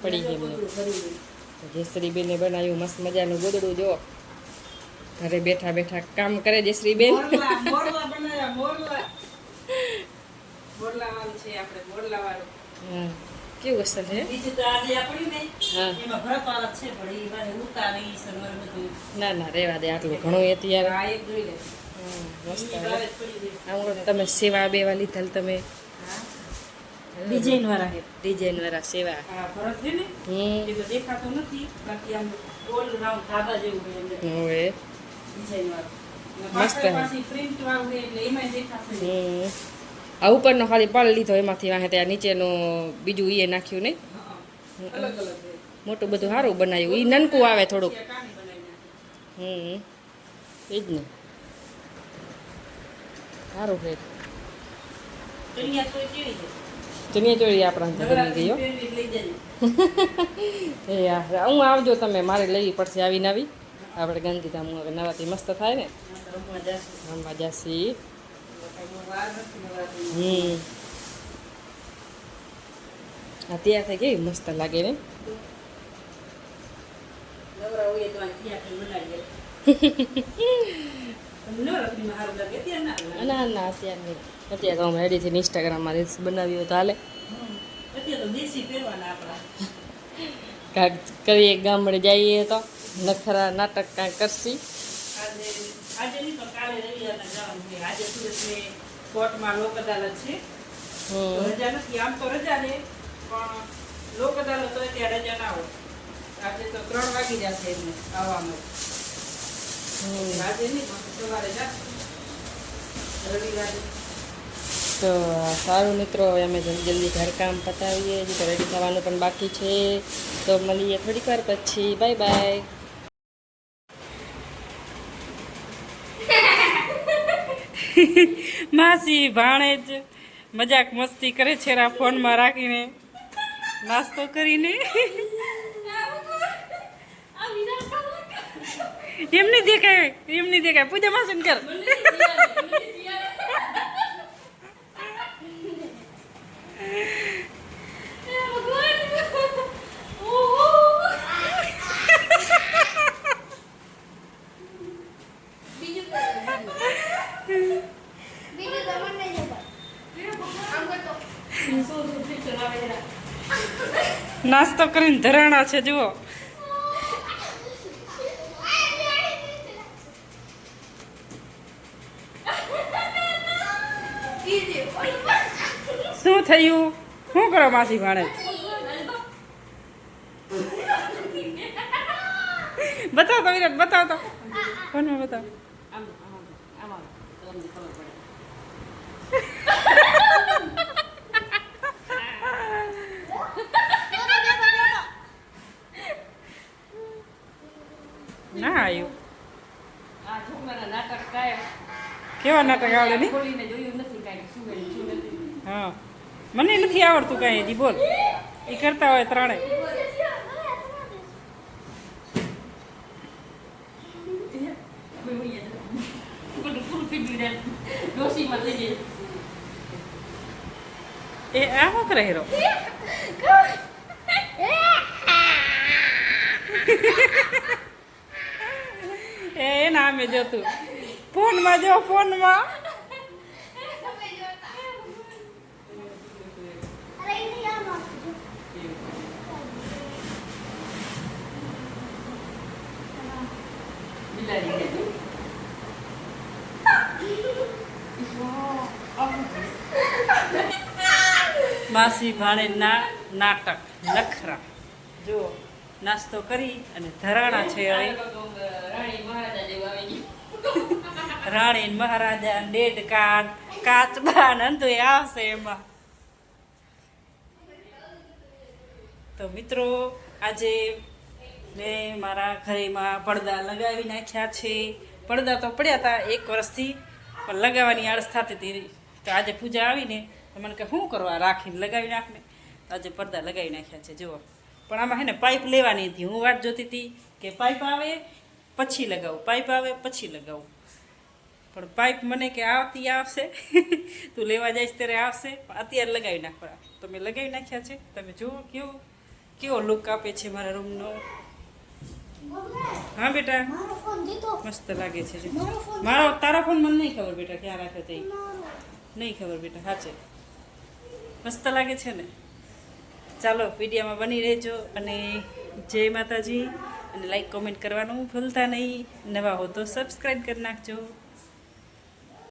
પડી ગઈ મને જયશ્રીબેને બનાવ્યું મસ્ત મજાનું ગોદડું જો ઘરે બેઠા બેઠા કામ કરે જયશ્રીબેન હા કેવું અસર છે હા ના ના રેવા દે આટલું ઘણું એ ત્યારે મસ્ત આમ તમે સેવા બેવા લીધેલ તમે ડિઝાઇન વાળા હે ડિઝાઇન વાળા સેવા ભરત છે ને એ તો દેખાતું નથી બાકી આમ ઓલ રાઉન્ડ ધાબા જેવું હોય અંદર હવે ડિઝાઇન વાળું મસ્ત હે. પાછી પ્રિન્ટ વાળું હોય એટલે એમાંય દેખાશે આ ઉપરનો ખાલી પળ લીધો એમાંથી વાહે ત્યાં નીચેનું બીજું એ નાખ્યું નહીં અલગ અલગ હોય મોટું બધું સારું બનાવ્યું એ નનકું આવે થોડુંક કાણી બનાવી એ જ ને સારું છે દુનિયા તો કેવી છે ચણિયા ચોળી આપણા ગમી ગયો પહેરવી લઈ જજો એ યાર હું આવજો તમે મારે લેવી પડશે આવી નવી આપણે ગાંધીધામ નવાથી મસ્ત થાય ને રમવા જાશું રમવા જાસી વાર નથી નવરાત્રી અત્યારે થઈ કેવી મસ્ત લાગે ને નવરા હોય તો આ ક્યાં કઈ બનાવીએ નવરાત્રીમાં સારું લાગે અત્યારે ના લાગે. ના ના અત્યારે નહીં અત્યારે તો અમે રેડી થઈને ઇન્સ્ટાગ્રામમાં રીલ્સ બનાવી હોય તો હાલે અત્યારે તો દેશી પહેરવાના આપણા કાંઈક કરીએ ગામડે જઈએ તો નખરા નાટક કાંઈક કરશી આજે આજે નહીં પણ કાલે રવિવારના જવાનું છે આજે સુરતની કોર્ટમાં લોક અદાલત છે તો રજા નથી આમ તો રજા છે પણ લોક અદાલત હોય ત્યાં રજા ના હોય આજે તો 3 વાગી જશે એમને આવવામાં આજે નહીં પણ સવારે જશે રવિવારે તો સારું મિત્રો હવે અમે જલ્દી જલ્દી ઘરકામ પતાવીએ હજી તો રેડી થવાનું પણ બાકી છે તો મળીએ થોડીક વાર પછી બાય બાય માસી ભાણેજ મજાક મસ્તી કરે છે ફોનમાં રાખીને નાસ્તો કરીને એમની દેખાય પૂજા માસુન કર નાસ્તો કરીને ધરાણા છે જુઓ શું થયું શું કરો માસી ભાણે બતાવો તો વિરાટ બતાવો તો ફોનમાં બતાવો ના આવ્યું આ છોકરાના નાટક કાંઈ કેવા નાટક આવડે નહીં ખોલીને જોયું નથી કાંઈ શું ગયું શું નથી હા મને નથી આવડતું કાંઈ હજી બોલ એ કરતા હોય ત્રણેય ડોસીમાં લઈ જઈએ એ આ શું કરે હીરો એ નામે જોતું ફોનમાં જો ફોનમાં બિલાડી ને માસી ભાણેજના નાટક નખરા જો નાસ્તો કરી અને ધરાણા છે હવે રાણી મહારાજા જેવું આવી ગયું રાણી મહારાજા ડેડકાન કાચબાન અંધુ આવશે એમાં તો મિત્રો આજે મેં મારા ઘરેમાં પડદા લગાવી નાખ્યા છે પડદા તો પડ્યા હતા 1 વર્ષથી પણ લગાવવાની આળસ થતી હતી તો આજે પૂજા આવીને તો મને કે શું કરવા રાખીને લગાવી નાખને આજે પડદા લગાવી નાખ્યા છે જુઓ પણ આમાં હે ને પાઇપ લેવાની હતી હું વાટ જોતી હતી કે પાઇપ આવે પછી લગાવું પાઇપ આવે પછી લગાવું પણ પાઇપ મને કે આવશે તું લેવા જઈશ ત્યારે આવશે પણ અત્યારે લગાવી નાખવા તો મેં લગાવી નાખ્યા છે તમે જુઓ કેવું કેવો લુક આપે છે મારા રૂમનો. હા બેટા મારો ફોન દીધો. મસ્ત લાગે છે જો. મારો ફોન મારો તારો ફોન મને નહીં ખબર બેટા ક્યાં રાખ્યો તે નહીં ખબર બેટા સાચે મસ્ત લાગે છે ને. ચાલો વિડીયોમાં બની રહેજો અને જય માતાજી અને લાઈક કોમેન્ટ કરવાનું ભૂલતા નહીં. નવા હો તો સબસ્ક્રાઈબ કરી નાખજો.